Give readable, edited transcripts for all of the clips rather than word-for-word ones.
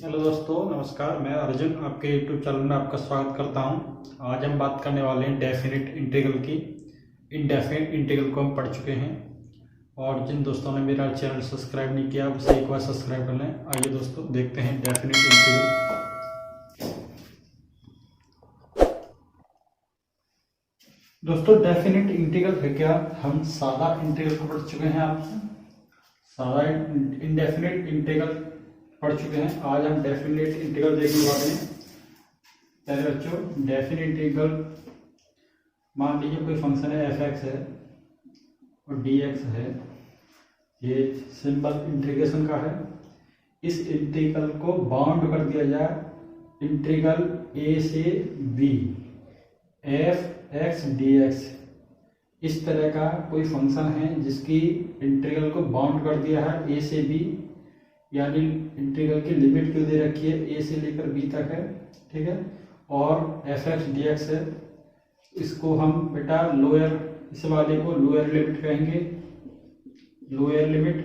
Hello दोस्तों, नमस्कार। मैं अर्जुन आपके यूट्यूब चैनल में आपका स्वागत करता हूं। आज हम बात करने वाले हैं डेफिनेट इंटीग्रल की। इनडेफिनेट इंटीग्रल को हम पढ़ चुके हैं और जिन दोस्तों ने मेरा चैनल सब्सक्राइब नहीं किया उसे एक बार सब्सक्राइब कर लें। आइए दोस्तों देखते हैं डेफिनेट इंटीग्रल। दोस्तों डेफिनेट इंटीग्रल है क्या? हम सादा इंटीग्रल को पढ़ चुके हैं, आपसे सादा इंडेफिनेट इंटीग्रल पढ़ चुके हैं। आज हम डेफिनेट इंटीग्रल देखने वाले हैं। पहले बच्चों, डेफिनेट इंटीग्रल, मान लीजिए कोई फंक्शन है एफ एक्स है और डी एक्स है। ये सिंपल इंटीग्रेशन का है। इस इंटीग्रल को बाउंड कर दिया जाए इंटीग्रल ए से B F X D X. इस तरह का कोई फंक्शन है जिसकी इंटीग्रल को बाउंड कर दिया है ए से बी, यानी इंटीग्रल की लिमिट क्यों दे रखी है, ए से लेकर बी तक है, ठीक है। और एफ एक्स डी एक्स है। इसको हम बेटा लोअर, इस वाले को लोअर लिमिट कहेंगे, लोअर लिमिट,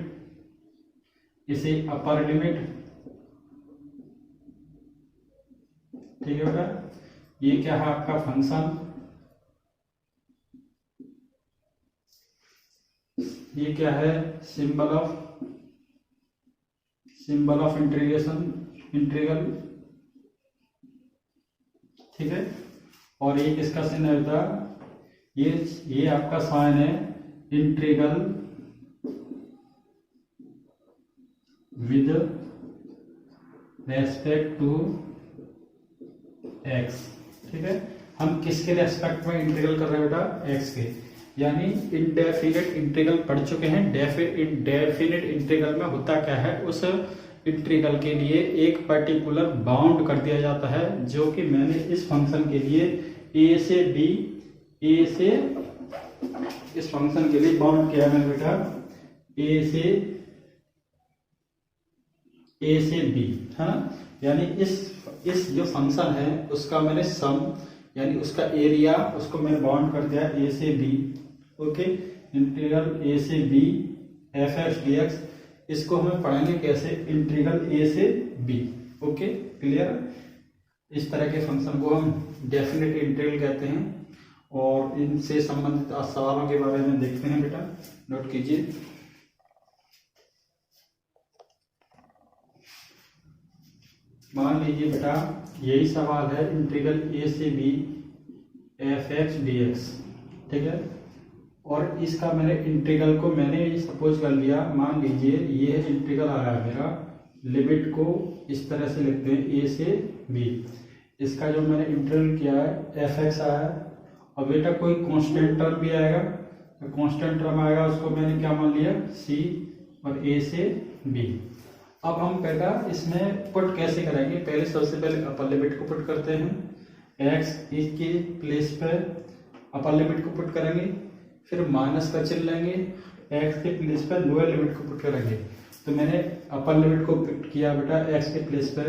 इसे अपर लिमिट, ठीक है बेटा। ये क्या है आपका फंक्शन, ये क्या है सिंबल ऑफ इंटीग्रल, ठीक है। और ये किसका साइन है बेटा? ये आपका साइन है integral with respect to X, ठीक है। हम किसके रेस्पेक्ट में इंटीग्रल कर रहे हैं बेटा? एक्स के। यानी इनडेफिनेट इंटीग्रल पढ़ चुके हैं। डेफिनेट इंटीग्रल में होता क्या है, उस इंटीग्रल के लिए एक पर्टिकुलर बाउंड कर दिया जाता है, जो कि मैंने इस फंक्शन के लिए ए से बी, इस फंक्शन के लिए बाउंड किया मैंने बेटा ए से बी, है ना। यानी इस जो फंक्शन है उसका मैंने सम, यानी उसका एरिया, उसको मैंने बाउंड कर दिया ए से बी। ओके, इंटीग्रल ए से B F X D X. इसको हमें पढ़ेंगे कैसे? इंटीग्रल ए से बी। Okay, clear. इस तरह के फंक्शन को हम डेफिनेट इंटीग्रल कहते हैं और इनसे संबंधित सवालों के बारे में देखते हैं बेटा, नोट कीजिए। मान लीजिए बेटा यही सवाल है, इंटीग्रल ए से B F X D X, ठीक है। और इसका मैंने इंटीग्रल को मैंने सपोज कर लिया, मान लीजिए ये इंटीग्रल आ रहा है मेरा, लिमिट को इस तरह से लिखते हैं ए से बी। इसका जो मैंने इंटीग्रल किया है एफ एक्स आया है, और बेटा कोई कांस्टेंट टर्म भी आएगा, तो कांस्टेंट टर्म आएगा उसको मैंने क्या मान लिया, सी, और ए से बी। अब हम बेटा इसमें पुट कैसे करेंगे? पहले सबसे पहले अपर लिमिट को पुट करते हैं, एक्स इसके प्लेस पर अपर लिमिट को पुट करेंगे, फिर माइनस का चिन्ह लेंगे, एक्स के प्लेस पर लोअर लिमिट को पुट करेंगे। तो मैंने अपर लिमिट को पुट किया बेटा एक्स के प्लेस पर,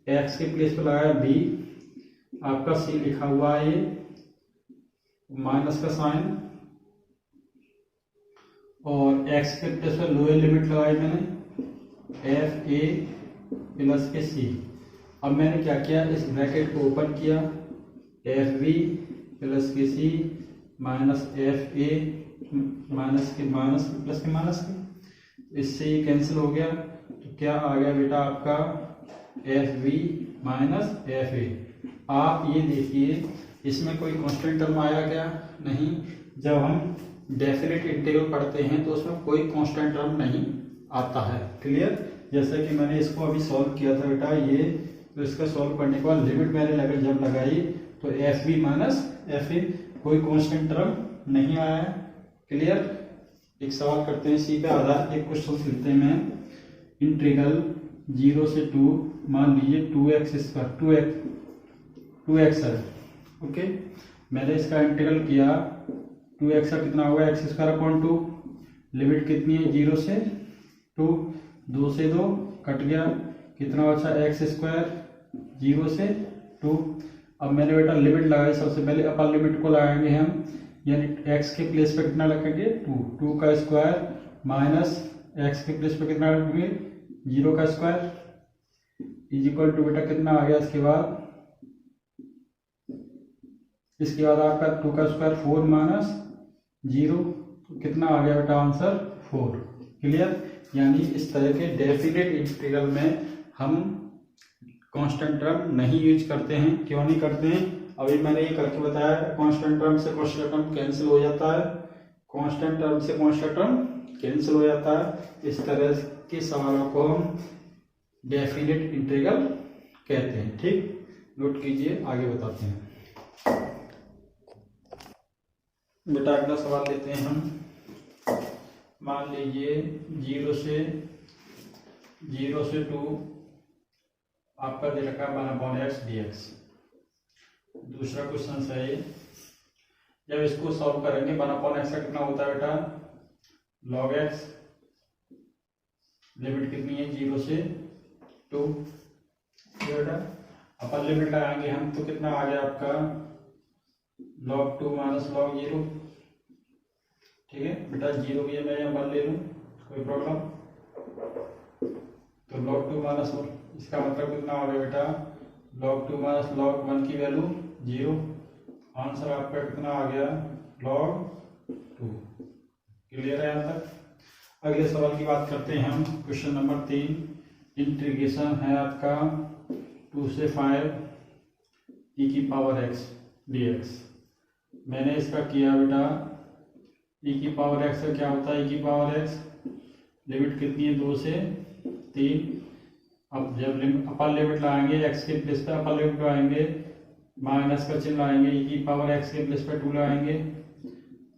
एक्स के प्लेस पर लगाया बी, आपका सी लिखा हुआ है, ये माइनस का साइन, और एक्स के प्लेस पर लोअर लिमिट लगाई मैंने एफ ए प्लस के सी। अब मैंने क्या किया, इस ब्रैकेट को ओपन किया, एफ बी प्लस के सी माइनस एफ ए माइनस के माइनस प्लस के माइनस के, इससे ये कैंसिल हो गया। तो क्या आ गया बेटा आपका F B minus F A. आप ये देखिए इसमें कोई कांस्टेंट टर्म आया क्या? नहीं। जब हम डेफिनेट इंटीग्रल पढ़ते हैं तो उसमें कोई कांस्टेंट टर्म नहीं आता है, क्लियर। जैसे कि मैंने इसको अभी सॉल्व किया था बेटा ये, तो इसका सॉल्व करने के बाद लिमिट मैंने जब लगाई तो F B minus F A, कोई कांस्टेंट टर्म नहीं आया है, क्लियर। एक सवाल करते हैं इसी पे आधार एक क्वेश्चन लिखते हैं मैं, इंटीग्रल 0 से 2, मान लीजिए 2x स्क्वायर 2x है। ओके, मैंने इसका इंटीग्रल किया, 2x का कितना होगा, एक्स स्क्वायर अपॉन 2, लिमिट कितनी है 0 से 2, 2 से 2 कट गया, कितना बचा एक्स स्क्वायर 0 से 2। अब मैंने बेटा लिमिट लगाई, सबसे पहले अपर लिमिट को लगाएंगे हम, यानी x के प्लेस पे कितना रखेंगे 2 का स्क्वायर माइनस x के प्लेस पे कितना रखेंगे 0 का स्क्वायर, इज इक्वल टू बेटा कितना आ गया इसके बाद आपका 2 का स्क्वायर 4 माइनस 0, तो कितना आ गया बेटा आंसर 4। क्लियर। यानी इस तरह के डेफिनेट इंटीग्रल में हम कांस्टेंट टर्म नहीं यूज करते हैं। क्यों नहीं करते हैं? अभी मैंने ये करके बताया, कांस्टेंट टर्म से कांस्टेंट टर्म कैंसिल हो जाता है, कांस्टेंट टर्म से कांस्टेंट टर्म कैंसिल हो जाता है। इस तरह के सवालों को हम डेफिनेट इंटीग्रल कहते हैं। ठीक, नोट कीजिए, आगे बताते हैं। बेटा अगला सवाल लेते हैं हम। मान लीजिए 0 से 2 आपका दे रखा है 1/x dx। दूसरा क्वेश्चन है, जब इसको सॉल्व करेंगे 1/x का कितना होता है बेटा log x, लिमिट कितनी है 0 से 2। बेटा अपर लिमिट लगाएंगे हम तो कितना आ गया आपका log 2 माइनस log 0। ठीक है बेटा, 0 भी मैं यहाँ 1 ले लूँ, कोई प्रॉब्लम? तो log 2 माइनस 1, इसका मतलब कितना आ गया बेटा log 2 माइनस log 1 की वैल्यू 0। आंसर आपका कितना आ गया log 2। क्लियर है यहाँ तक? अगले सवाल की बात करते हैं हम। क्वेश्चन नंबर 3, इंटीग्रेशन है आपका 2 से 5 e की पावर x dx। मैंने इसका किया बेटा e की पावर x का क्या होता है e की पावर x, लिमिट कितनी है 2 से 3। अब जब अपर लिमिट लाएंगे x के प्लेस पे अपर लिमिट लगाएंगे, माइनस का चिन्ह लाएंगे, e की पावर x के प्लेस पे 2 लगाएंगे।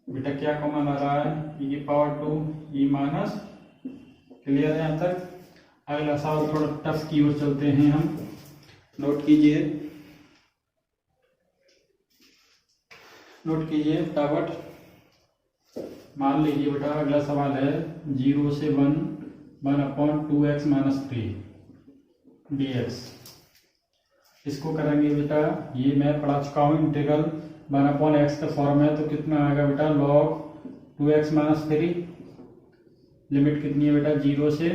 बेटा क्या कॉमन आ रहा है e की पावर 2 e माइनस। क्लियर है यहाँ तक? अगला सवाल थोड़ा टफ की ओर चलते हैं हम, नोट कीजिए फटाफट। मान लीजिए बेटा अगला सवाल है 0 से 1/2x माइनस 3 dx। इसको करेंगे बेटा, ये मैं पढ़ा चुका हूँ, इंटीग्रल 1/x का फॉर्म है, तो कितना आएगा बेटा log 2x माइनस 3। लिमिट कितनी है बेटा 0 से।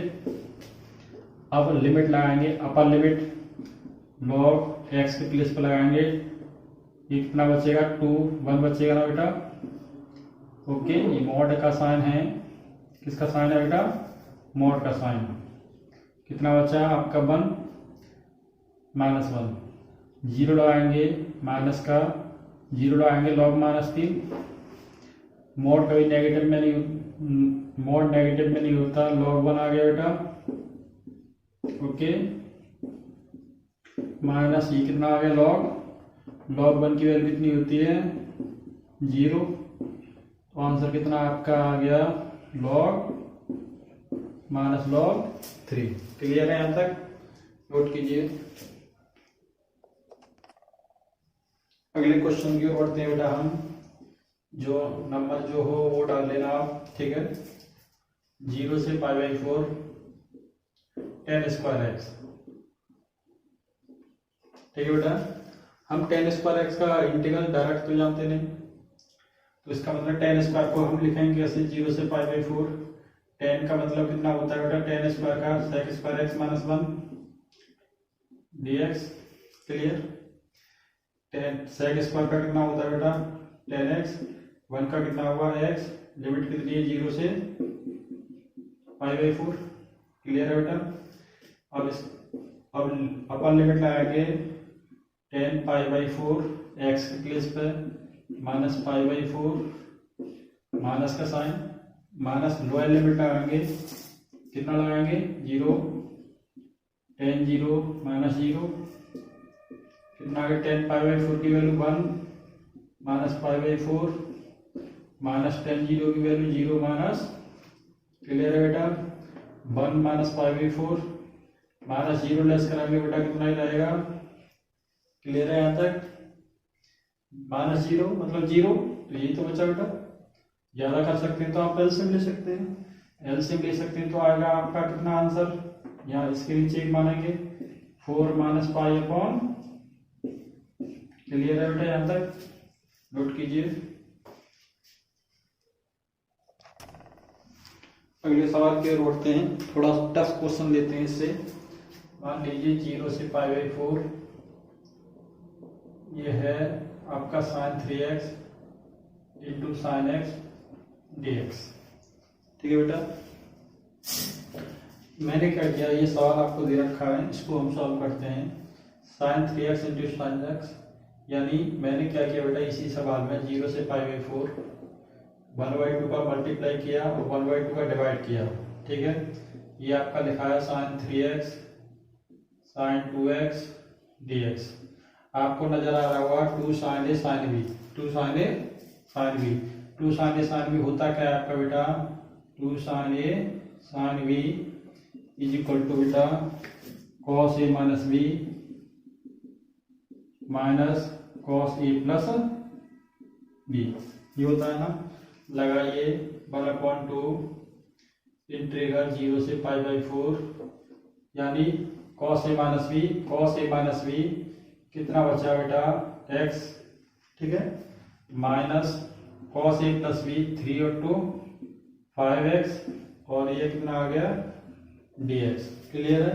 अब लिमिट लगाएंगे, अपर लिमिट log x के प्लेस पर लगाएंगे, ये कितना बचेगा 2, 1 बचेगा ना बेटा। ओके, ये मॉड का साइन है, किसका साइन है बेटा मॉड का साइन। कितना बचा आपका 1 माइनस 1, 0 लगाएंगे, माइनस का 0 लगाएंगे log माइनस 3। मॉड कभी नेगेटिव में नहीं होता, log 1 आ गया बेटा। ओके, माइनस ये कितना आ गया log 1 की वैल्यू कितनी होती है 0। तो आंसर कितना आपका आ गया log माइनस log 3। क्लियर है यहाँ तक? नोट कीजिए। अगले क्वेश्चन की ओर बढ़ते हैं बेटा हम। जो नंबर जो हो वो डाल लेना आप। ठीक है, 0 से π/4 tan स्क्वायर x। ठीक है बेटा, हम tan स्क्वायर x का इंटीग्रल डायरेक्ट तो जानते नहीं, तो इसका मतलब tan स्क्वायर को हम लिखेंगे कैसे 0 से π/4। tan का मतलब कितना होता है बेटा tan स्क्वायर का sec square x minus 1 dx। Clear. sec square का कितना होता है बेटा tan x, 1 का कितना होगा x, लिमिट कितनी है 0 से π/4। क्लियर है बेटा। अब अपर लिमिट लगाएंगे tan π/4 x के प्लेस पे माइनस π/4, माइनस का साइन, माइनस लोअर लिमिट लगाएंगे, कितना लगाएंगे 0, tan 0 माइनस 0, कितना आ गया tan π/4 की वैल्यू 1 माइनस π/4 माइनस tan 0 की वैल्यू 0 माइनस। क्लियर है बेटा, 1 माइनस π/4 माइनस 0 लेस कराएंगे बेटा कितना ही रहेगा। क्लियर है यहाँ तक? माइनस 0 मतलब 0, तो यही तो बचा बेटा। ज्यादा कर सकते हैं तो आप एलसीएम ले सकते हैं, एलसीएम ले सकते हैं तो आएगा आपका कितना आंसर, यहाँ इसके नीचे मानेंगे 4 माइनस π/। क्लियर है बेटा यहाँ तक? नोट कीजिए। अगले सवाल की ओर बढ़ते हैं, थोड़ा टफ क्वेश्चन लेते हैं इससे। मान लीजिए 0 से π/4 ये है आपका sin 3x into sine x dx। ठीक है बेटा, मैंने क्या किया, ये सवाल आपको दे रखा है, इसको हम सॉल्व करते हैं। sin 3x into sine x, यानी मैंने क्या किया बेटा, इसी सवाल में 0 से π/4 1/2 का मल्टीप्लाई किया और 1/2 का डिवाइड किया। ठीक है, ये आपका लिखा है sin 3x sin 2x dx। आपको नजर आ रहा होगा 2 sin a sin b, 2 sin a sin b, 2 sin a sin b होता क्या है आपका बेटा, 2 sin a sin b is equal to बेटा cos a minus b minus cos a plus b, ये होता है ना। लगाइए 1/2 इंटीग्रल 0 से π/4, यानी cos a माइनस b कितना बचा बेटा x, ठीक है, minus cos a plus b 3 और 2 5x, और ये कितना आ गया dx। क्लियर है।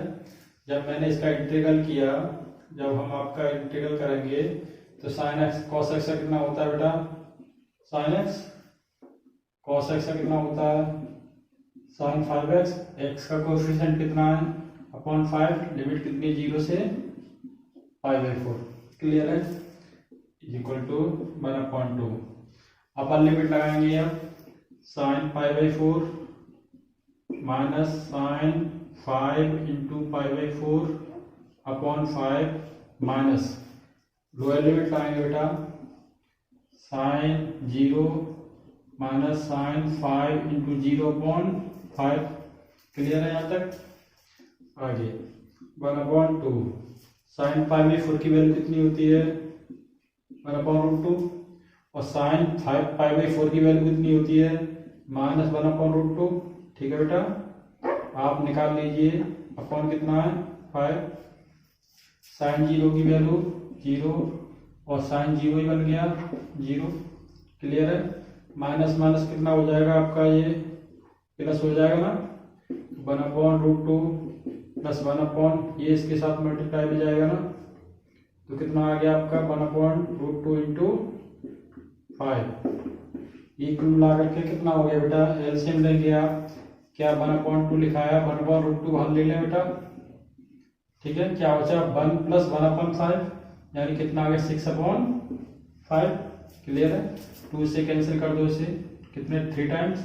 जब मैंने इसका इंटीग्रल किया, जब हम आपका इंटीग्रल करेंगे तो sin x cos x का कितना होता है बेटा, sin x cos x का कितना होता है sin 5x, x का कोएफिशिएंट कितना है अपॉन 5, लिमिट कितनी 0 से π/4। क्लियर है, is equal to 1/2। Upper limit लगाएंगे अब, sin π/4 minus sin 5 into π/4 upon 5 minus lower limit लगाएंगे बेटा, sin 0 minus sin 5 into 0 upon 5। Clear है यहाँ तक। आगे 1/2 sin π/4 की वैल्यू कितनी होती है 1/2, और sin 5 π/4 की वैल्यू कितनी होती है माइनस 1/2। ठीक है बेटा, आप निकाल लीजिए, अपॉन कितना है 5, sin 0 की वैल्यू 0 और sin 0 ही बन गया 0। क्लियर है, माइनस माइनस कितना हो जाएगा आपका, ये प्लस हो जाएगा ना, 1/2 प्लस 1 ये इसके साथ मल्टीप्लाई हो जाएगा ना, तो कितना आ गया आपका 1/2 इंटू 5। ये क्यों मिला करके कितना हो गया बेटा, एलसीएम लेंगे आप, क्या 1/2 लिखा है 1/2 बाहर ले लें बेटा। ठीक है, क्या बचा 1 प्लस 1/5, यानी कितना आ गया 6/5। क्लियर है, 2 से कैंसिल कर दो इसे, कितने 3 टाइम्स,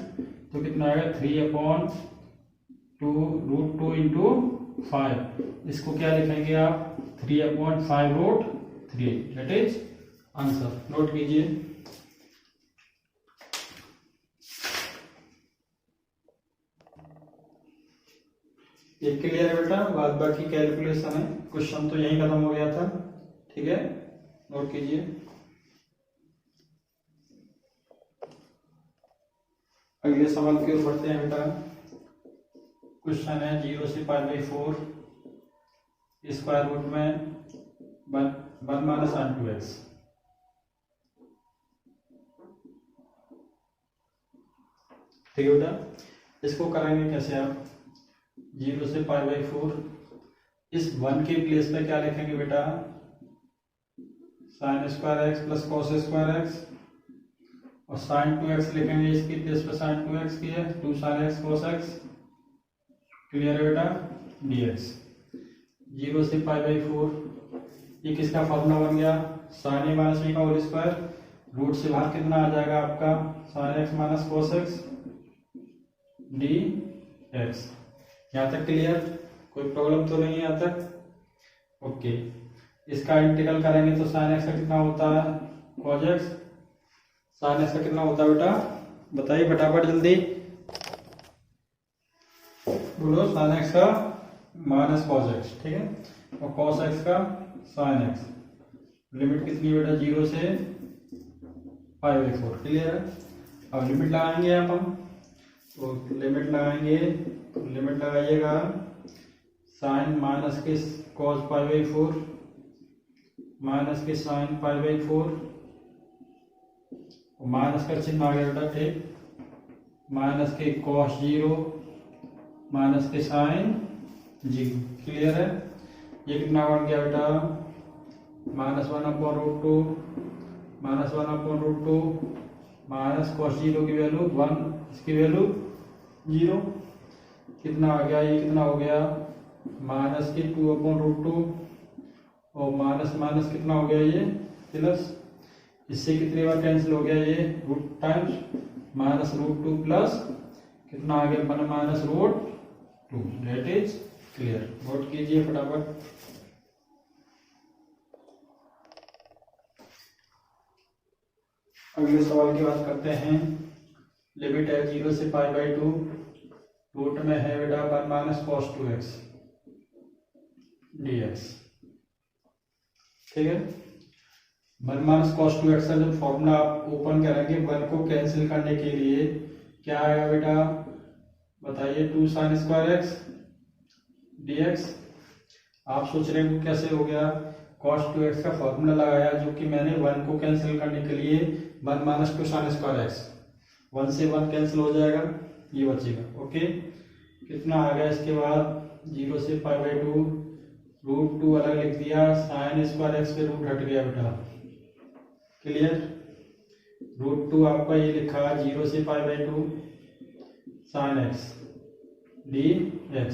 तो कितना आएगा 3/2 इंटू 5। इसको क्या लिखेंगे आप 3/5√3, दैट इज आंसर। नोट कीजिए। ये क्लियर है बेटा, बाद बाकी कैलकुलेशन है, क्वेश्चन तो यही खत्म हो गया था। ठीक है, नोट कीजिए। अगले सवाल की ओर बढ़ते हैं बेटा। क्वेश्चन है 0 से π/4 स्क्वायर रूट में 1 माइनस sin 2x। ठीक है बेटा, इसको करेंगे कैसे आप, 0 से π/4 इस 1 के प्लेस पे क्या लिखेंगे बेटा, sin square x plus cos square x, और sin 2x लिखेंगे इसकी प्लेस पे sin 2x की है 2 sin x cos x। Clear है बेटा, dx। 0 से π/4 ये किसका फॉर्मूला बन गया, sin a माइनस b का होल स्क्वायर, रूट से बाहर कितना आ जाएगा आपका sin x minus cos x dx। यहाँ तक क्लियर, कोई प्रॉब्लम तो नहीं है यहाँ तक। ओके, इसका इंटीग्रल करेंगे तो sin x का कितना होता है cos x, sin x का कितना होता है बेटा, बताइए फटाफट जल्दी बोलो। sin x का माइनस cos x, ठीक है, और cos x का sin x। लिमिट कितनी बेटा 0 से π/4। क्लियर है, अब लिमिट लगाएंगे हम, तो लिमिट लगाएंगे, तो लिमिट लगाइएगा sin माइनस के cos π/4 माइनस के sin π/4, माइनस का चिन्ह आ गया बेटा, ठीक, माइनस के cos 0 माइनस के sin 0। क्लियर है, ये कितना बन गया बेटा, -1/√2 -1/√2 माइनस cos 0 की वैल्यू 1, इसकी वैल्यू 0, कितना आ गया, ये कितना हो गया -2/√2 और माइनस माइनस कितना हो गया ये प्लस, इससे कितनी बार कैंसिल हो गया ये रूट टाइम्स -√2 प्लस कितना आ गया 1 -√2। That is clear. नोट कीजिए फटाफट। अगले सवाल की बात करते हैं। लिमिट है 0 से π/2, रूट में है बेटा 1 - cos 2x dx। ठीक है, 1 - cos 2x का जब फॉर्मूला आप ओपन करेंगे 1 को कैंसिल करने के लिए क्या आएगा बेटा, बताइए 2 sin² x dx। आप सोच रहे हैं कैसे हो गया, cos 2x का फॉर्मूला लगाया जो कि मैंने 1 को कैंसिल करने के लिए 1 - 2 sin² x, 1 से 1 कैंसिल हो जाएगा, ये बचेगा। ओके, कितना आ गया, इसके बाद 0 से π/2, √2 अलग लिख दिया, sin² x पे रूट हट गया बेटा। क्लियर, √2 आपका ये लिखा 0 से π/2 sin x dx।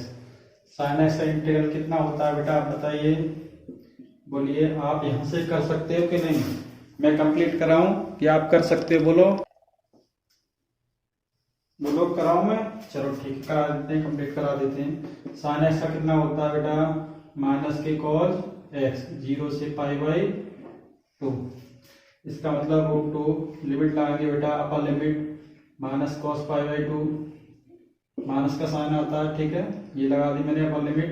sin x का इंटीग्रल कितना होता है बेटा, आप बताइए, बोलिए। आप यहां से कर सकते हो कि नहीं, मैं कंप्लीट कराऊं कि आप कर सकते हो, बोलो बोलो, कराऊं मैं? चलो ठीक है, करा देते हैं, कंप्लीट करा देते हैं। sin x का कितना होता है बेटा, -cos x 0 से π/2, इसका मतलब √2, लिमिट लगाएंगे बेटा, अपर लिमिट -cos π/2, माइनस का साइन आता है, ठीक है, ये लगा दी मैंने अपर लिमिट,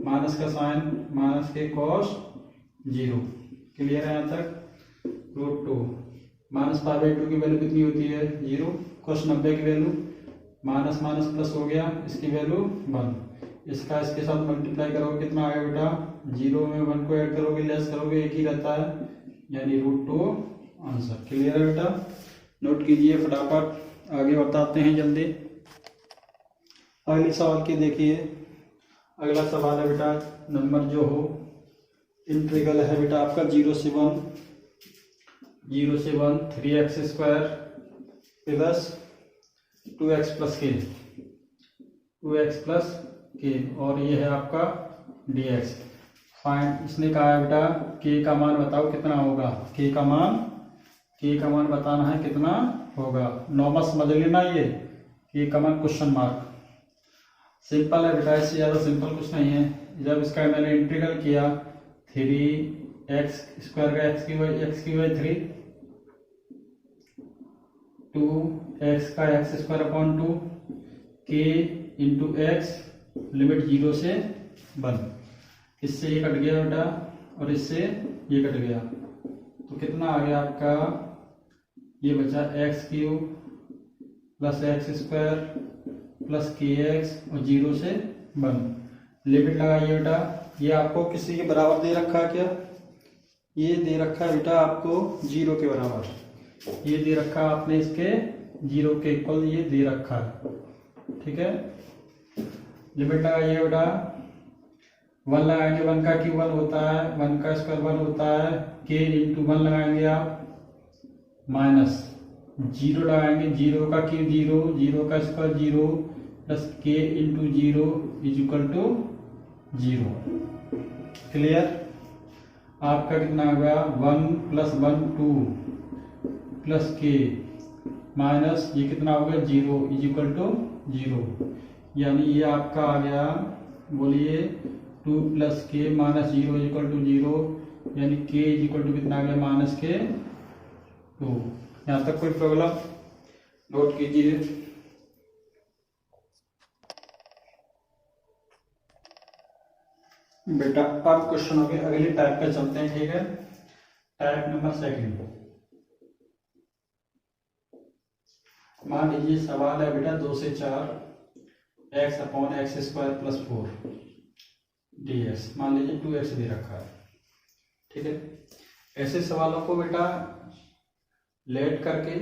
माइनस का साइन -cos 0। क्लियर है यहाँ तक? √2 -π/2 की वैल्यू कितनी होती है 0, cos 90 की वैल्यू माइनस माइनस प्लस हो गया, इसकी वैल्यू 1, इसका इसके साथ मल्टीप्लाई करोगे कितना आएगा बेटा, 0 में 1 को ऐड करोगे लेस करोगे एक ही रहता है, यानी √2 आंसर। क्लियर है बेटा? नोट कीजिए फटाफट, आगे बताते हैं जल्दी। अगले सवाल की देखिए, अगला सवाल है बेटा, नंबर जो हो इंटीग्रल है बेटा आपका 0 से 1 3x² प्लस 2x प्लस के, 2x प्लस के, और ये है आपका dx। फाइंड, इसने कहा है बेटा k का मान बताओ कितना होगा, k का मान बताना है कितना होगा। नॉर्मल समझ लेना, ये k का मान क्वेश्चन मार्क। सिंपल है बेटा, इससे ज़्यादा सिंपल कुछ नहीं है। जब इसका मैंने इंटीग्रल किया 3x² का x की वजह 3, 2x का x²/2 k into x, limit 0 से 1, इससे ये कट गया बेटा और इससे ये कट गया, तो कितना आ गया आपका, ये बचा x³ plus x² plus kx और 0 से 1। लिमिट लगाइए बेटा, ये आपको किसी के बराबर दे रखा है क्या, ये दे रखा है बेटा आपको 0 के बराबर, ये दे रखा है आपने इसके 0 के इक्वल ये दे रखा है, ठीक है। लिमिट लगाइए बेटा, 1 लगाएंगे, 1 का क्यूब 1 होता है, 1 का स्क्वायर 1 होता है, k इंटू 1 लगाएंगे आप, माइनस 0 लगाएंगे, 0 का क्यूब 0, 0 का square 0 plus k into 0 is equal to 0। Clear? आपका कितना आ गया 1 + 1 2 प्लस k माइनस ये कितना हो गया 0 इज इक्वल टू 0, यानी ये आपका आ गया, बोलिए 2 + k minus 0 is equal to 0, यानी k इज इक्वल टू कितना आ गया -k2। यहाँ तक कोई प्रॉब्लम? नोट कीजिए। बेटा अब क्वेश्चन हो गए, अगले टाइप पे चलते हैं, ठीक है। Type number 2। मान लीजिए सवाल है बेटा 2 से 4 x/x² + 4 dx, मान लीजिए 2x दे रखा है, ठीक है। ऐसे सवालों को बेटा लेट करके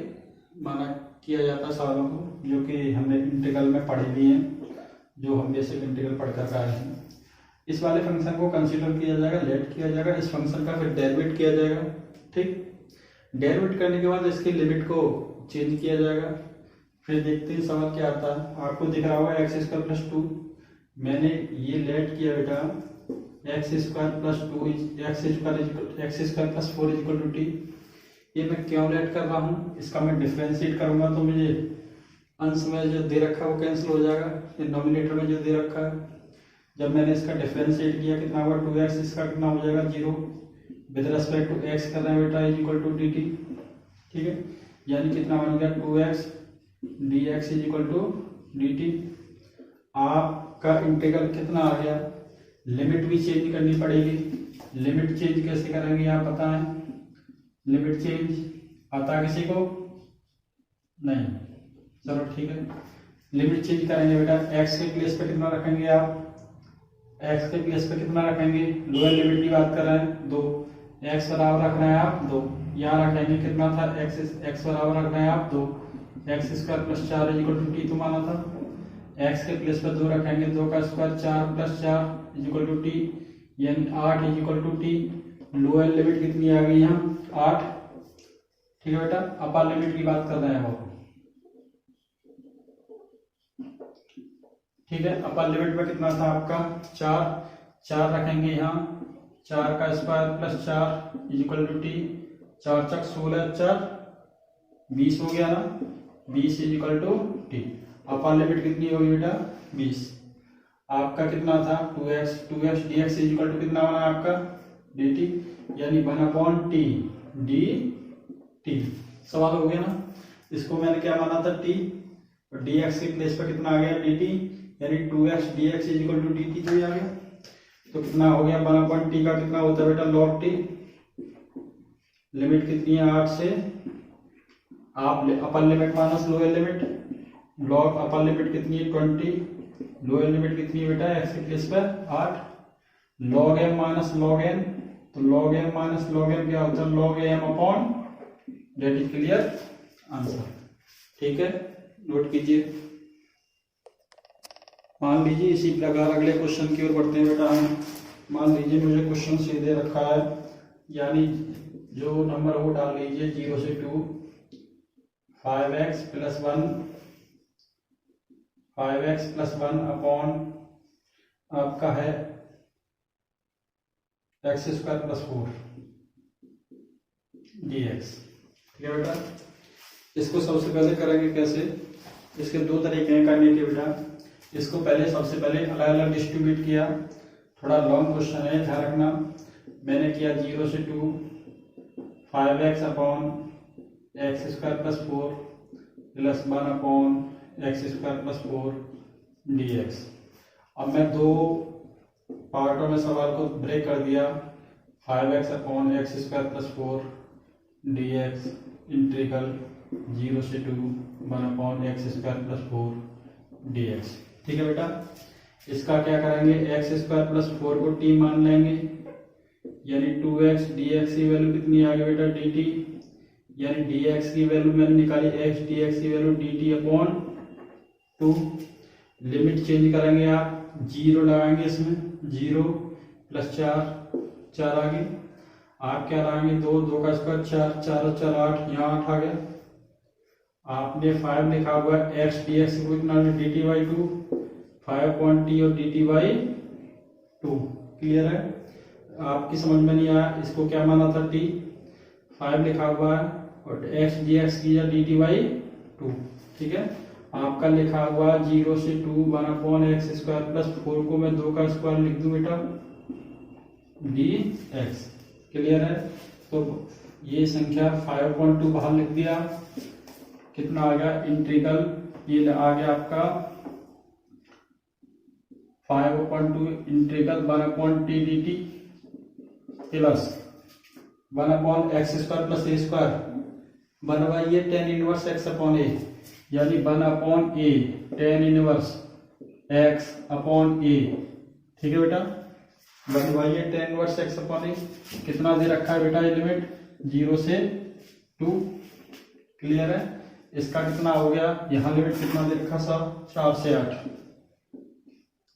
माना किया जाता है सवालों को, जो कि हमने इंटीग्रल में पढ़े भी हैं, जो हम बेसिक इंटीग्रल पढ़ कर आए हैं। इस वाले फंक्शन को कंसीडर किया जाएगा, लेट किया जाएगा, इस फंक्शन का फिर डेरिवेट किया जाएगा। ठीक, डेरिवेट करने के बाद इसकी लिमिट को चेंज किया जाएगा। फिर देखते हैं सवाल क्या आता है। आपको दिख रहा होगा एक्स स्क्वायर प्लस 2, मैंने ये लेट किया बेटा X square plus 2 X square plus 4 equal to T. ये मैं क्यों लेट कर रहा हूँ, इसका मैं डिफरेंशिएट करूंगा तो मुझे अंश में जो दे रखा है वो कैंसिल हो जाएगा, ये नॉमिनेटर में जो दे रखा है। जब मैंने इसका डिफरेंशिएट किया कितना होगा 2x, इसका कितना हो जाएगा 0, विद रिस्पेक्ट टू x कर रहे हैं बेटा इज इक्वल टू dt। ठीक है, यानी कितना बन गया 2x dx is equal to dt। आपका इंटीग्रल कितना आ गया, लिमिट भी चेंज करनी पड़ेगी। लिमिट चेंज कैसे करेंगे आप बताएं, लिमिट चेंज आता है किसी को? नहीं, चलो ठीक है, लिमिट चेंज करेंगे बेटा। x के प्लेस पे कितना रखेंगे आप, x के प्लेस पे कितना रखेंगे, लोअर लिमिट की बात कर रहे हैं 2, x बराबर रख रहे हैं आप 2, यहाँ रखेंगे कितना था x बराबर रख रहे हैं आप 2, X square plus 4 is equal to T तो माना था। x के प्लेस पे 2 रखेंगे, 2 का square 4 plus 4 is equal to T, यानी 8 is equal to T. Lower limit कितनी आ गई यहाँ 8। ठीक है बेटा, अपर लिमिट की बात कर रहे हैं वो। ठीक है, अपर लिमिट में कितना था आपका 4 रखेंगे यहाँ, 4 का square plus 4 is equal to T, 4 चक 16 4 20 हो गया ना, 20 is equal to T. Upper limit कितनी होगी बेटा 20। आपका कितना था 2x dx is equal to कितना बना आपका dt, यानी 1/t dt। सवाल हो गया ना, इसको मैंने क्या माना था t, और dx के प्लेस पर कितना आ गया dt, यानी 2x dx is equal to dt जो आ गया। तो कितना हो गया 1/t का कितना होता है बेटा log t। लिमिट कितनी है 8 से, आप upper limit minus lower limit, log अपर लिमिट कितनी है 20, लोअर लिमिट कितनी है बेटा x के प्लेस पर 8, log m minus log n, तो log m minus log n क्या होता है log m upon that is clear answer. ठीक है, नोट कीजिए। मान लीजिए इसी प्रकार अगले क्वेश्चन की ओर बढ़ते हैं बेटा हम। मान लीजिए मुझे क्वेश्चन से दे रखा है, यानी जो नंबर वो डाल लीजिए 0 से 2, 5x प्लस 1 अपॉन आपका है एक्स स्क्वायर प्लस 4 dx। ठीक है बेटा, इसको सबसे पहले करेंगे कैसे, इसके दो तरीके हैं करने के बेटा। इसको पहले सबसे पहले अलग अलग डिस्ट्रीब्यूट किया, थोड़ा लॉन्ग क्वेश्चन है ध्यान रखना। मैंने किया 0 से 2 5x upon x square plus 4 plus 1 upon x square plus 4 dx। अब मैं दो पार्टों में सवाल को ब्रेक कर दिया, 5x upon x square plus 4 dx integral 0 से 2 1 upon x square plus 4 dx। ठीक है बेटा, इसका क्या करेंगे, एक्स स्क्वायर प्लस 4 को t मान लेंगे, यानी 2x dx की वैल्यू कितनी आ गई बेटा dt, यानी dx की वैल्यू मैंने निकाली x dx की value dt upon 2। Limit change करेंगे आप, 0 लगाएंगे इसमें, 0 प्लस 4 आ गई, आप क्या लगाएंगे 2 का स्क्वायर 4 4 8, यहाँ 8 आ गया। आपने 5 लिखा हुआ है x dx को कितना dt बाई 2, 5/t और dt बाई 2। क्लियर है, आपकी समझ में नहीं आया, इसको क्या माना था t, 5 लिखा हुआ है और x dx किया dt बाई 2। ठीक है, आपका लिखा हुआ 0 से 2 1 अपॉन एक्स स्क्वायर प्लस 4 को मैं 2 का स्क्वायर लिख दूं बेटा dx। क्लियर है, तो ये संख्या 5/2 बाहर लिख दिया, कितना आ गया इंटीग्रल, ये आ गया आपका 5/2 integral 1/t dt plus 1 upon x square plus a square, बनवाइए tan inverse x upon a, यानी 1 upon a tan inverse x upon a. ठीक है बेटा, बनवाइए tan inverse x upon a. कितना दे रखा है बेटा ये लिमिट 0 से 2। क्लियर है, इसका कितना हो गया, यहाँ लिमिट कितना दे रखा 4 से 8।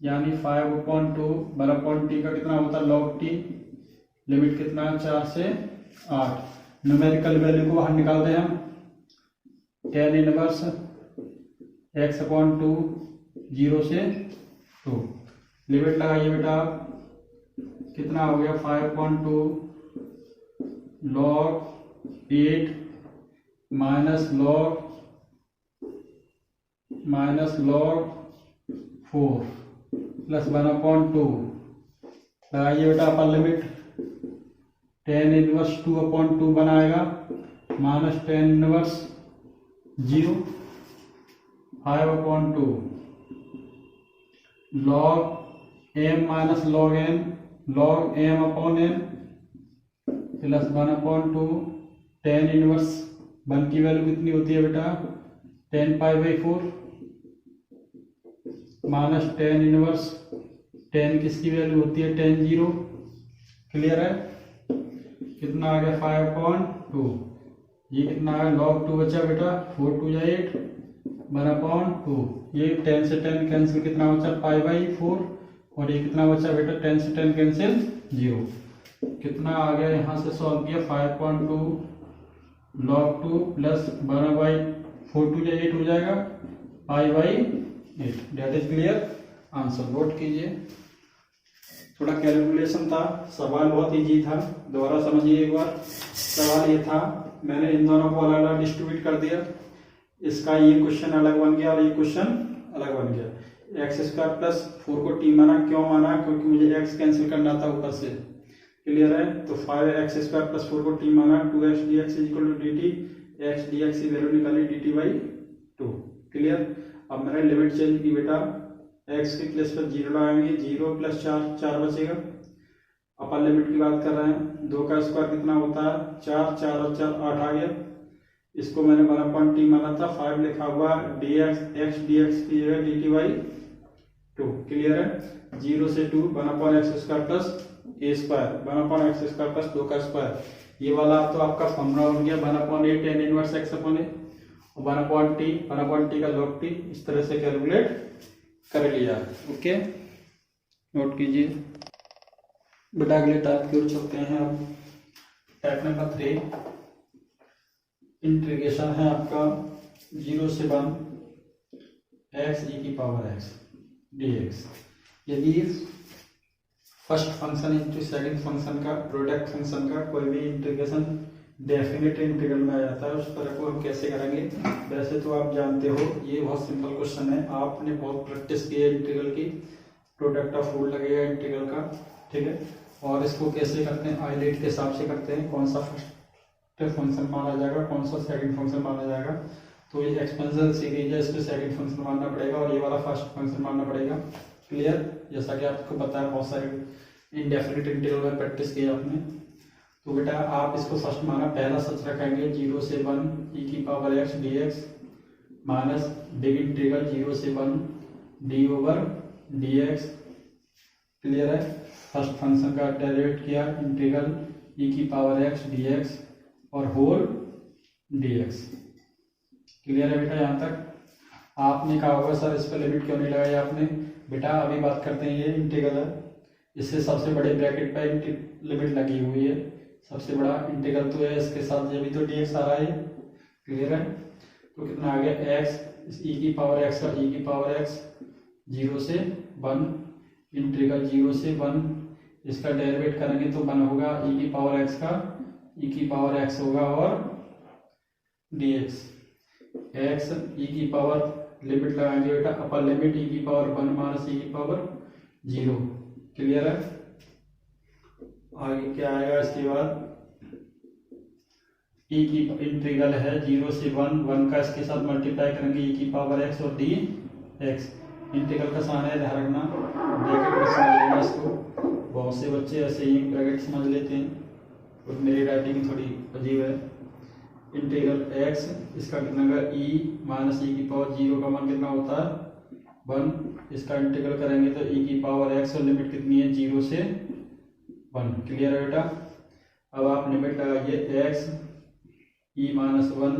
यानी 5/2 1/t का कितना होता है log t, लिमिट कितना 4 से 8। न्यूमेरिकल वैल्यू को बाहर निकालते हैं हम, tan इनवर्स x/2 0 से 2। लिमिट लगाइए बेटा आप, कितना हो गया 5/2 log 8 माइनस log 4 प्लस 1/2। लगाइए बेटा अपर लिमिट, tan इनवर्स 2/2 बनाएगा minus tan inverse 0 5/2 log m minus log m plus 1/2 tan inverse 1 की वैल्यू कितनी होती है बेटा tan π/4 minus tan inverse tan किसकी वैल्यू होती है tan 0। क्लियर है, कितना आ गया 5/2, ये कितना आ गया log 2 बचा बेटा 4 2 8 1/2, ये 10 से 10 कैंसिल कितना बचा π/4 और ये कितना बचा बेटा 10 से 10 कैंसिल 0। कितना आ गया यहाँ से सॉल्व किया 5/2 log 2 प्लस 1/4 2 8 हो जाएगा π/8। That is clear, answer note कीजिए। थोड़ा कैलकुलेशन था, सवाल बहुत इजी था, दोबारा समझिए एक बार। सवाल ये था, मैंने इन दोनों को अलग अलग डिस्ट्रीब्यूट कर दिया, इसका ये क्वेश्चन अलग बन गया और ये क्वेश्चन अलग बन गया। x² प्लस 4 को t माना, क्यों माना, क्योंकि मुझे x कैंसिल करना था ऊपर से। क्लियर है, तो 5x² प्लस 4 को t माना 2x dx equal to dt, x dx की वैल्यू निकाली dt/2। क्लियर, अब मैंने लिमिट चेंज की बेटा, x के प्लेस पर 0 लगाएंगे, 0 प्लस 4 बचेगा। अपर लिमिट की बात कर रहे हैं, 2 का स्क्वायर कितना होता है 4 4 और 4 8 आ गया। इसको मैंने 1/t माना था, 5 लिखा हुआ dx x dx की जगह dt/2। क्लियर है, 0 से 2 1/x² plus a² 1/x² plus 2 का स्क्वायर, ये वाला तो आपका फॉर्मूला बन गया 1/8 tan इनवर्स x/a और 1/t का log t। इस तरह से कैलकुलेट कर लिया। ओके, नोट कीजिए बेटा। अगले टाइप की ओर चलते हैं। अब टाइप नंबर 3 इंटीग्रेशन है आपका 0 से 1 x e⁻x dx। यदि first function into second function का प्रोडक्ट फंक्शन का कोई भी इंटीग्रेशन डेफिनेट इंटीग्रल में आ जाता है, उस तरह को हम कैसे करेंगे। वैसे तो आप जानते हो ये बहुत सिंपल क्वेश्चन है, आपने बहुत प्रैक्टिस की है इंटीग्रल की, प्रोडक्ट ऑफ रूल लगेगा इंटीग्रल का, ठीक है। और इसको कैसे करते हैं, आइलेट के हिसाब से करते हैं, कौन सा फर्स्ट फंक्शन माना जाएगा, कौन सा सेकंड फंक्शन माना जाएगा। तो ये एक्सपेंशन सीरीज है, इसको सेकंड फंक्शन मानना पड़ेगा और ये वाला फर्स्ट फंक्शन मानना पड़ेगा। क्लियर, जैसा कि आपको पता है बहुत सारे इनडेफिनिट इंटीग्रल में प्रैक्टिस की आपने। तो बेटा आप इसको फर्स्ट माना, पहला सच रखेंगे 0 से 1 e⁻x dx minus big integral 0 से 1 d/dx। क्लियर है, फर्स्ट फंक्शन का डेरिवेट किया इंटीग्रल e⁻x dx और होल dx। क्लियर है बेटा, यहाँ तक आपने कहा होगा सर इस पर लिमिट क्यों नहीं लगाई आपने। बेटा अभी बात करते हैं, ये इंटीग्रल है, इससे सबसे बड़े ब्रैकेट पर लिमिट लगी हुई है, सबसे बड़ा इंटीग्रल तो है, इसके साथ ये भी तो dx आ रहा है। क्लियर है, तो कितना आ गया x e⁻x और e⁻x 0 से 1 इंटीग्रल 0 से 1, इसका डेरिवेट करेंगे तो 1 होगा e⁻x का e⁻x होगा और dx x e⁻, लिमिट लगाएंगे बेटा upper limit e⁻1 minus e⁻0। Clear है, आगे क्या आएगा इसके बाद, e की इंटीग्रल है 0 से 1 का इसके साथ मल्टीप्लाई करेंगे e⁻x और dx। इंटीग्रल का साइन है, ध्यान रखना, ब्रैकेट में समझ लेना इसको। बहुत से बच्चे ऐसे ही ब्रैकेट समझ लेते हैं और मेरी राइटिंग थोड़ी अजीब है। इंटीग्रल x, इसका कितना होगा e माइनस e⁻0 का मान कितना होता है 1, इसका इंटीग्रल करेंगे तो e⁻x और लिमिट कितनी है 0 से 1। क्लियर है बेटा, अब आप लिमिट लगाइए x e-1,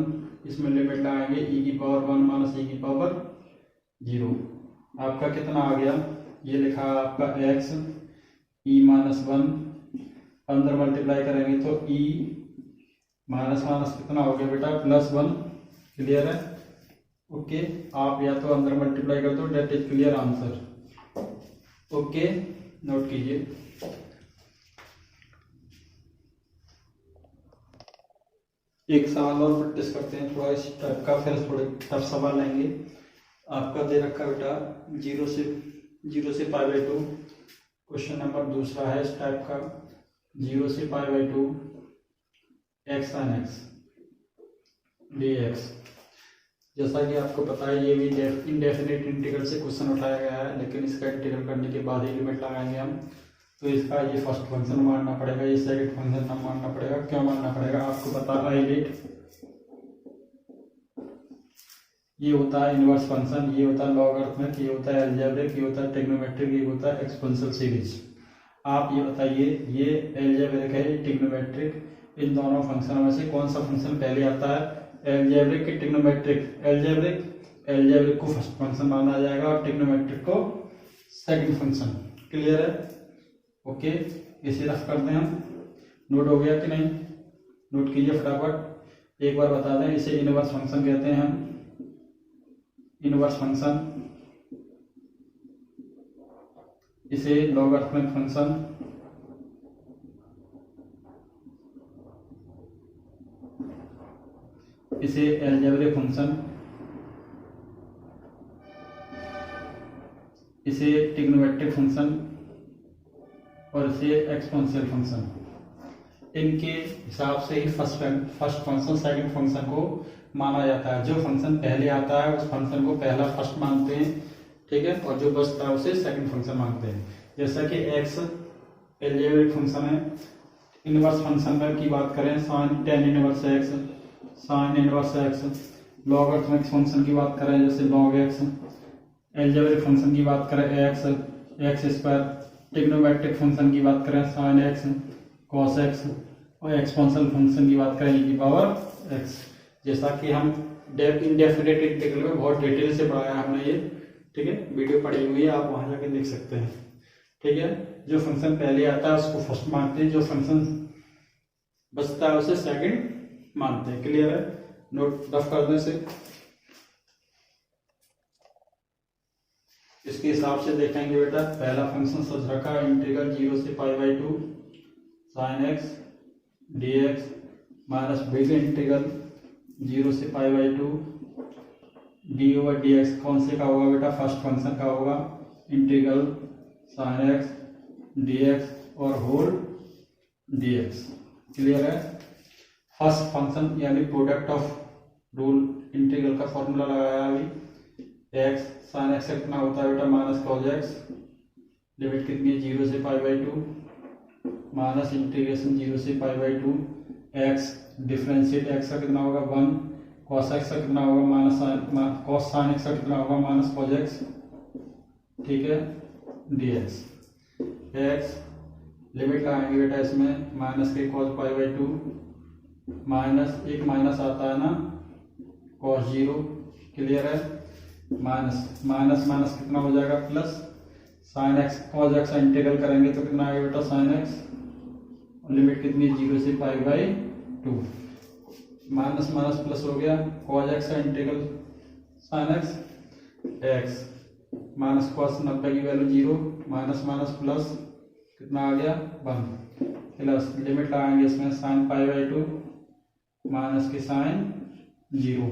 इसमें लिमिट लगाएंगे e⁻1 माइनस e⁻0। आपका कितना आ गया, ये लिखा आपका x e माइनस 1, अंदर मल्टीप्लाई करेंगे तो e माइनस माइनस कितना हो गया बेटा +1। क्लियर है? ओके, आप या तो अंदर मल्टीप्लाई कर दो, that is clear answer. Okay, note कीजिए। एक सवाल और प्रैक्टिस करते हैं थोड़ा इस टाइप का, फिर थोड़े टफ सवाल लेंगे। आपका दे रखा बेटा 0 से π/2, क्वेश्चन नंबर दूसरा है इस टाइप का, 0 से π/2 x sin x dx। जैसा कि आपको पता है ये भी इंडेफिनिट इंटीग्रल से क्वेश्चन उठाया गया है, लेकिन इसका इंटीग्रल करने के बाद ही लिमिट लगाएंगे हम। तो इसका ये फर्स्ट फंक्शन मानना पड़ेगा, ये सेकंड फंक्शन ना मानना पड़ेगा। क्यों मानना पड़ेगा? आपको पता है ये होता है इनवर्स फंक्शन, ये होता है लॉगरिथमिक, ये होता है अलजेब्रिक, ये होता है ट्रिग्नोमेट्रिक, ये होता है एक्सपोनेंशियल सीरीज। आप ये बताइए, ये अलजेब्रिक है, ये ट्रिग्नोमेट्रिक, इन दोनों फंक्शनों में से कौन सा फंक्शन पहले आता है? अलजेब्रिक की ट्रिग्नोमेट्रिक? अलजेब्रिक को फर्स्ट फंक्शन माना जाएगा और ट्रिग्नोमेट्रिक को सेकंड फंक्शन। क्लियर है? ओके, इसे रफ करते हैं हम। नोट हो गया कि नहीं? नोट कीजिए फटाफट। एक बार बता दें, इसे इनवर्स फंक्शन कहते हैं हम, इनवर्स फंक्शन, इसे लॉगरिथमिक फंक्शन, इसे अलजेब्रिक फंक्शन, इसे ट्रिग्नोमेट्रिक फंक्शन और इसे एक्सपोनेंशियल फंक्शन। इनके हिसाब से ही फर्स्ट फंक्शन सेकंड फंक्शन को माना जाता है। जो फंक्शन पहले आता है उस फंक्शन को पहला फर्स्ट मानते हैं, ठीक है, और जो बचता है उसे सेकंड फंक्शन मानते हैं। जैसा कि x अलजेब्रिक फंक्शन है, इनवर्स फंक्शन में की बात करें tan inverse x, sin inverse x, logarithmic function की बात करें जैसे log x, अलजेब्रिक फंक्शन की बात करें x², ट्रिग्नोमेट्रिक फंक्शन की बात करें sin x, cos x, और एक्सपोनेंशियल फंक्शन की बात करें e⁻x। जैसा कि हम इंडेफिनिट इंटीग्रल में बहुत डिटेल से पढ़ाया हमने ये, ठीक है, वीडियो पड़ी हुई है, आप वहां जाके देख सकते हैं। ठीक है, जो फंक्शन पहले आता है उसको फर्स्ट मानते हैं, जो फंक्शन बचता है उसे सेकंड मानते हैं। क्लियर है? नोट रफ करने से इसके हिसाब से देखेंगे बेटा। पहला फंक्शन सच रखा, इंटीग्रल 0 से π/2 sin x dx minus big integral 0 से π/2 d/dx। कौन से का होगा बेटा? फर्स्ट फंक्शन का होगा, इंटीग्रल sin x dx और होल dx। क्लियर है? फर्स्ट फंक्शन यानी प्रोडक्ट ऑफ रूल इंटीग्रल का फॉर्मूला लगाया अभी। x sin x कितना होता है बेटा? माइनस cos x, लिमिट कितनी है? 0 से π/2 माइनस इंटीग्रेशन 0 से π/2 x, डिफरेंशिएट x का कितना होगा? 1, cos x का कितना होगा? माइनस cos sin x का कितना होगा? माइनस cos x, ठीक है, dx। x लिमिट लगाएंगे बेटा इसमें, माइनस के cos π/2 माइनस एक माइनस आता है ना, cos 0। क्लियर है? माइनस माइनस माइनस कितना हो जाएगा? Plus sin x, cos x का इंटीग्रल करेंगे तो कितना आएगा बेटा? sin x, और लिमिट कितनी? 0 से π/2, माइनस माइनस प्लस हो गया, cos x का integral sin x, x minus cos 90 की वैल्यू 0, माइनस माइनस प्लस कितना आ गया? 1, प्लस लिमिट लगाएंगे इसमें sin π/2 माइनस की sin 0।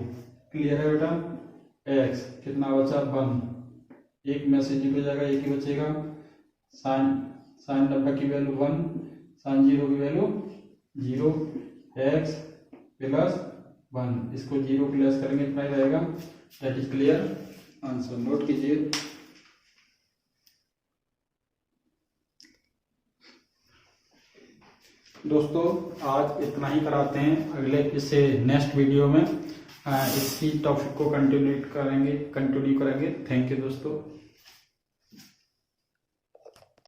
क्लियर है बेटा? x कितना बचा? 1, एक में से 0 जाएगा, एक ही बचेगा। sin 90 की वैल्यू 1, sin 0 की वैल्यू 0, x प्लस 1, इसको 0 प्लस करेंगे इतना ही रहेगा। That is clear answer. Note कीजिए। दोस्तों आज इतना ही कराते हैं, अगले इससे नेक्स्ट वीडियो में इसकी टॉपिक को कंटिन्यू करेंगे। थैंक यू दोस्तों।